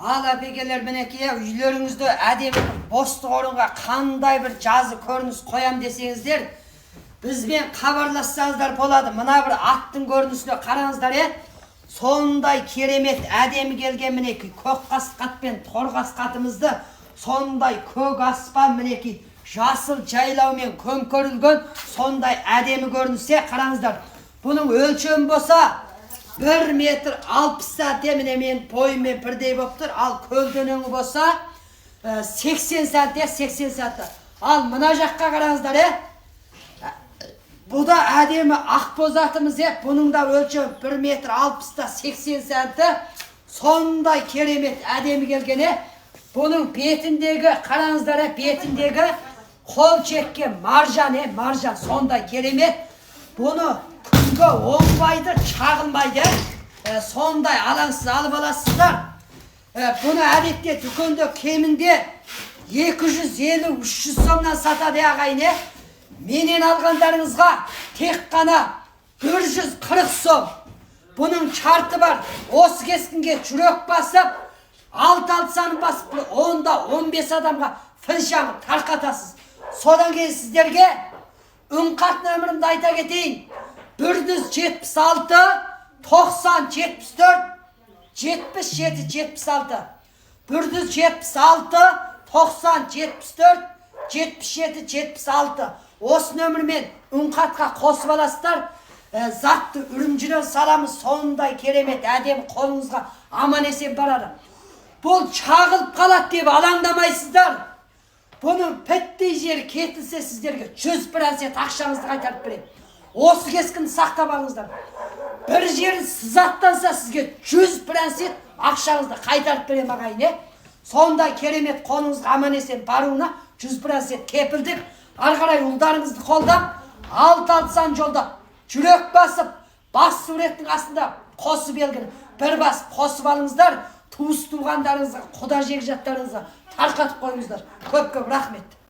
Ал әпекелер мінекей, үйлеріңізді әдемі бір бостық орынға қандай бір жазы көрініс қоям десеңіздер, бізбен хабарлассаңыздар болады. Мына бір аттың көрінісіне қараңыздар, сондай керемет әдемі келген мінекей көк қасқат пен тор қасқатымызды сондай көк аспан мінекей жасыл жайлаумен көмкерілген сондай әдемі көріністе қараңыздар. Бұның өлшемі болса 1 метр 60 сантиметр міне мен бойыммен бірдей болып тұр. Ал көлденеңі болса 80 сантиметр 80 сантиметр. Ал мына жаққа қараңыздар, Bu da әдемі ақбоз атымыз, бұның да өлшемі 1 метр 60 80 сантиметр. Сондай керемет әдемі келген. Бұның бетіндегі қараңыздар, бетіндегі қол чеккен маржан, маржан сондай керемет. Бұны күнге оңбайды, шағылмайды. Сондай алаңсыз алып аласыздар. Бұны әдетте дүкенде кемінде 250-300 сомнан сатады ағайын. Менен алғандарыңызға тек қана 140 сом. Бұның шарты бар. Осы кескінге жүрек басып, 6 санын басып, 10-15 адамға фіншаңы тарқатасыз. Содан кейін сіздерге үнқат нөмірімді айта кетейін. 176 90 74 77 76 176 90 74 77 76 Осы нөмірмен үнқатқа қосып аласыздар. Затты үрімжіден саламыз, сондай керемет әдемі қолыңызға аман есен барады. Бұл шағылып қалады деп алаңдамайсыздар. Бұның піттей жері кетілсе сіздерге 100% ақшаңызды қайтарып беремін. Осы кескінді сақтап алыңыздар. Bir жері сызаттанса сізге 100% ақшаңызды қайтарып беремін ағайын. Сондай керемет қолыңызға аман есен баруына 100% кепілдік. Ары қарай ұлдарыңызды қолдап, 6 сан жолдап, жүрек басып, бас суреттің астында қосып елгін бір басып қосып алыңыздар. Туыс туғандарыңызға, құда жекжаттарыңызға тарқатып қойыңыздар. Көп-көп рахмет.